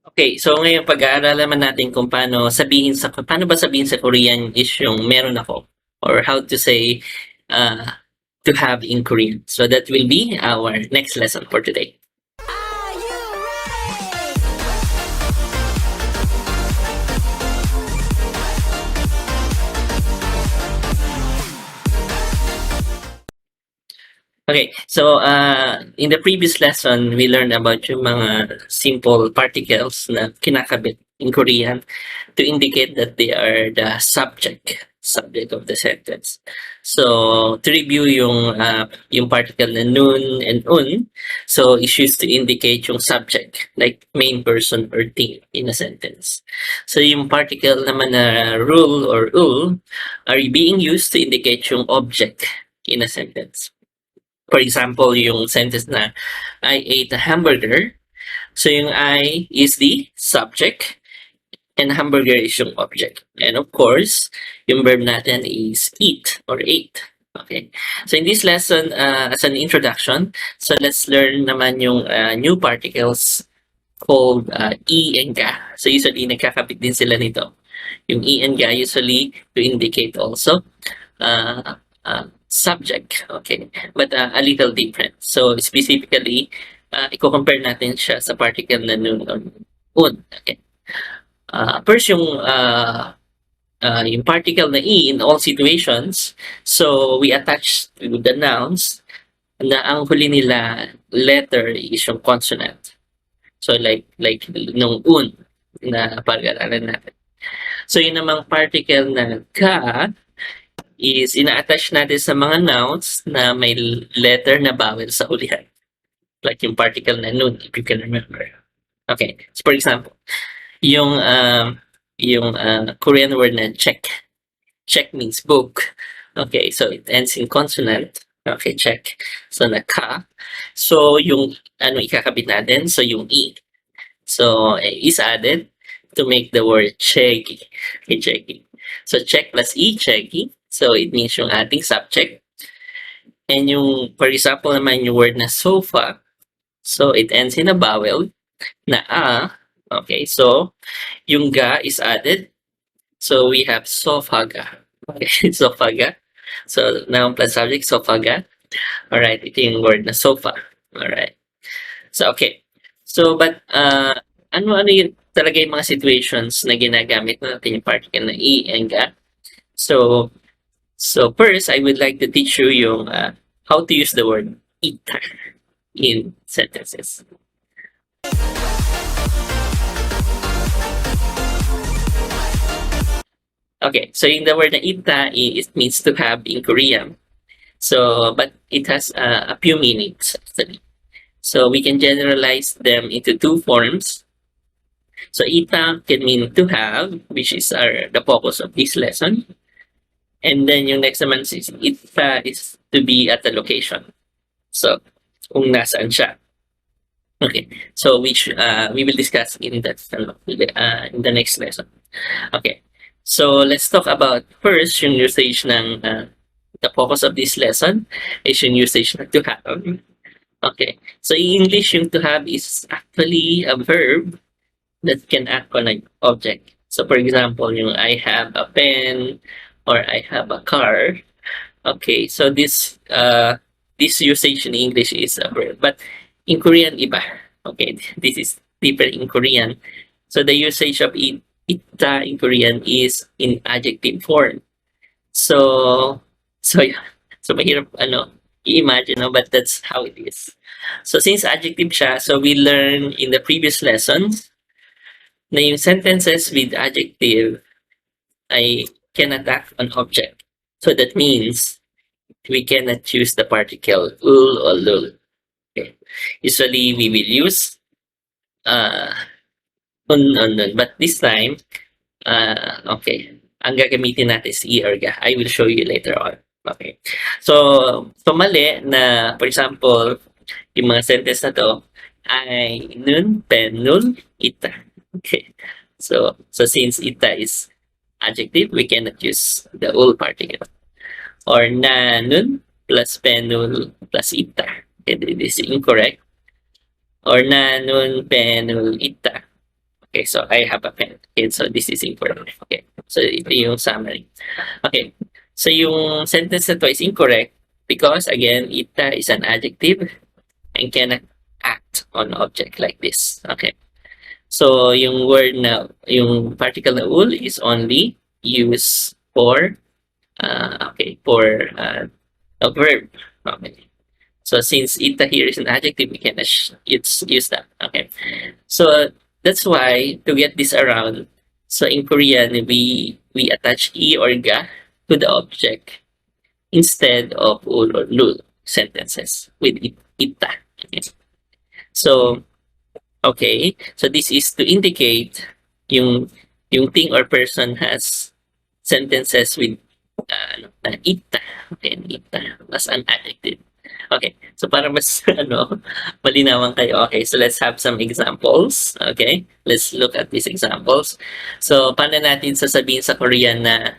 Okay, so ngayon pag-aaralan naman natin kung paano ba sabihin sa Korean is yung meron ako or how to say uh, to have in Korean. So that will be our next lesson for today. Are you ready? Okay, so in the previous lesson, we learned about yung mga simple particles na kinakabit in Korean to indicate that they are the subject of the sentence. So to review yung particle na nun and un, so it's used to indicate yung subject, like main person or thing in a sentence. So yung particle naman na rule or ul are being used to indicate yung object in a sentence. For example, yung sentence na I ate a hamburger. So yung I is the subject and hamburger is yung object. And of course, yung verb natin is eat or ate. Okay. So in this lesson, as an introduction, so let's learn naman yung new particles called e and ga. So usually nagkakabit din sila nito. Yung e and ga usually to indicate also uh, subject, okay, but a little different. So specifically, i-compare natin siya sa particle na nun or un. Okay. First yung particle na e in all situations, so we attach to the nouns na ang huli nila letter is yung consonant. So like nung un na pag-aralan natin. So yun namang particle na ka is ina-attach natin sa mga nouns na may letter na vowel sa hulihan. Like yung particle na nun, if you can remember. Okay. So for example, yung Korean word na check. Check means book. Okay, so it ends in consonant. Okay, check. So na ka. So yung ikakabit natin, so yung e. So is added to make the word chegi. Okay, chegi. So check plus e, chegi. So it means yung ating subject. And yung, for example naman yung word na sofa, so it ends in a vowel na a. Okay, so yung ga is added. So we have sofaga. Okay, sofaga. So noun plus subject, sofaga. Alright, ito yung word na sofa. Alright. So okay. So but ano yung talaga yung mga situations na ginagamit natin yung particle na e and ga. So first, I would like to teach you yung how to use the word ita in sentences. Okay, so in the word na ita, it means to have in Korean. So, but it has a few meanings actually. So we can generalize them into two forms. So ita can mean to have, which is the focus of this lesson. And then yung next naman is ita is to be at the location. So kung nasaan siya. Okay, so which we will discuss in that in the next lesson. Okay, so let's talk about first yung usage ng the focus of this lesson is yung usage ng to have. Okay, so in English yung to have is actually a verb that can act on an object. So for example, yung I have a pen or I have a car. Okay, so this usage in English is a verb, but in Korean iba. Okay, this is different in Korean. So the usage of ita in Korean is in adjective form. So yeah. So mahirap i-imagine, no? But that's how it is. So since adjective siya, so we learned in the previous lessons na yung sentences with adjective ay cannot act on object. So that means we cannot use the particle ul or lul. Okay. Usually we will use un, but this time, okay, ang gagamitin natin is e or ga. I will show you later on. Okay. So mali na, for example, yung mga sentence na to ay nun, pen, nul, ita. Okay. So since ita is adjective, we cannot use the ul particle. Or na, nun, plus pen, nul, plus ita. Okay, this is incorrect. Or na, nun, pen, nul, ita. Okay, so I have a pen. Okay, so this is incorrect. Okay, so ito yung summary. Okay, so yung sentence na to is incorrect because again, ita is an adjective and cannot act on object like this. Okay, so yung word na, yung particle na ul is only used for, a verb. Okay. So since ita here is an adjective, we can use that. Okay. So that's why to get this around, so in Korean we attach i or ga to the object instead of ul or lul sentences with ita. Okay. So okay, so this is to indicate yung thing or person has sentences with ita. Okay, ita as an adjective. Okay, so para mas malinawan kayo. Okay, so let's have some examples. Okay, let's look at these examples. So paano natin sasabihin sa Korean na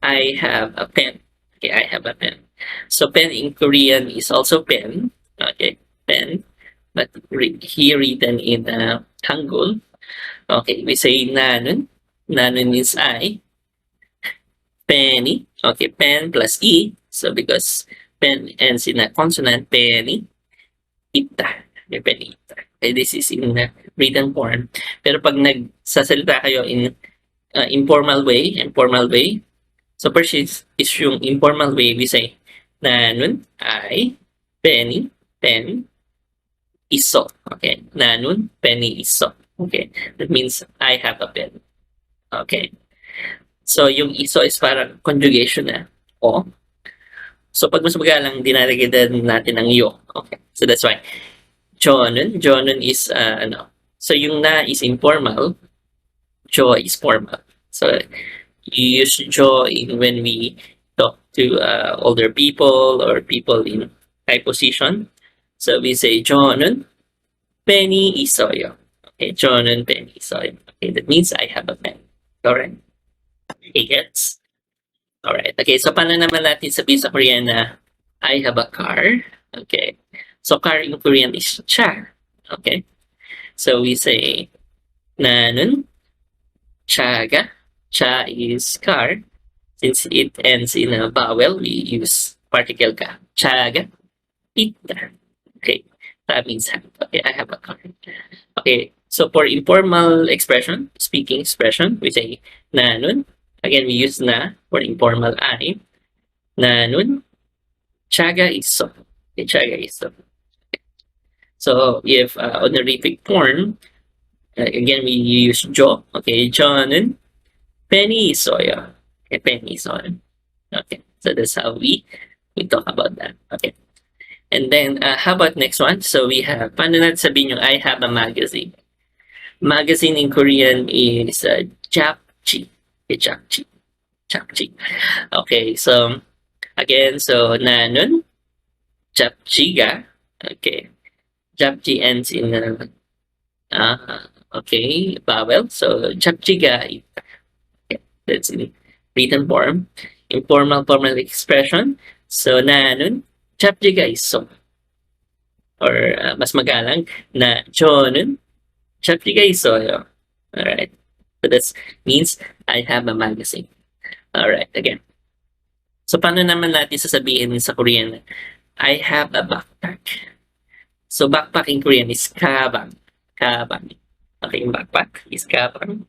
I have a pen? Okay, I have a pen. So pen in Korean is also pen. Okay, pen, but here written in Hangul. Okay, we say nanun. Nanun means I. Penny. Okay, pen plus e. So because pen ends in a consonant, penny. Ita. Okay, penny. Ita. Okay, this is in written form. Pero pag nagsasalita kayo in informal way, so first is yung informal way, we say nanun, I, penny, pen, iso. Okay, nanun, penny, iso. Okay, that means I have a pen. Okay. So, yung iso is parang conjugation na o. So, pag mas magalang, dinaragyan natin ng yo. Okay. So, that's why. Jonun. Jonun is, So, yung na is informal. Jo is formal. So, you use jo when we talk to older people or people in high position. So, we say Jonun, penny, isoyo. Okay. Jonun, penny, isoyo. Okay. That means I have a pen. Correct. Okay, gets? Alright. Okay, so paano naman natin sabihin sa Korean na I have a car? Okay. So car in Korean is cha. Okay. So we say nanun, chaga. Cha is car. Since it ends in a vowel, we use particle ka. Chaga. Ita. Okay. That means have. Okay, I have a car. Okay. So for informal expression, speaking expression, we say nanun. Again, we use na for informal I. Nanun. Chaga iso. Okay, chaga iso. So, if honorific form, again, we use jo. Okay, jonun. Penny isoyo. Okay, penny isoyo. Okay, so that's how we talk about that. Okay. And then, how about next one? So, we have, paano natin sabihin yung I have a magazine? Magazine in Korean is japji. Japji. Japji. Okay, so again, so nanun, japjiga. Okay, japji ends in vowel. So japjiga. Okay, that's in written form. Informal formal expression. So nanun, japjiga iso. Or mas magalang na jonun, japjiga isoyo. Alright. So that means I have a magazine. Alright, again. So, paano naman natin sasabihin sa Korean? I have a backpack. So, backpack in Korean is kabang. Kabang. Okay, yung backpack is kabang.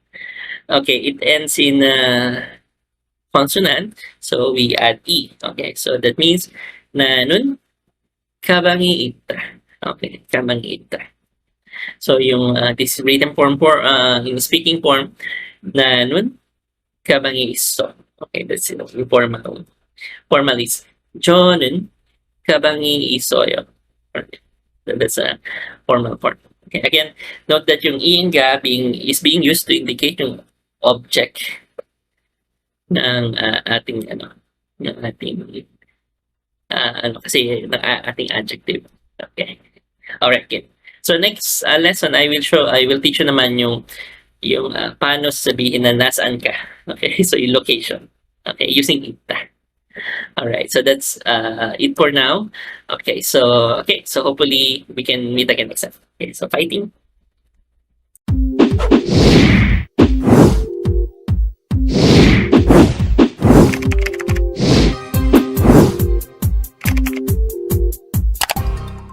Okay, it ends in consonant. So, we add e. Okay, so that means nanun kabangi ita. Okay, kabangi ita. So, yung this written form for in speaking form, nanun kabangi iso. Okay, that's it. Informal. Formal is jonun kabangi isoyo. Okay, so that's a formal form. Okay, again, note that yung i and ga is being used to indicate yung object ng ating ating adjective. Okay. Alright, okay. So next lesson, I will teach you naman yung paano sabihin na nasaan ka. Okay, so yung location. Okay, using ita. Alright, so that's it for now. Okay, so hopefully we can meet again next time. Okay, so fighting.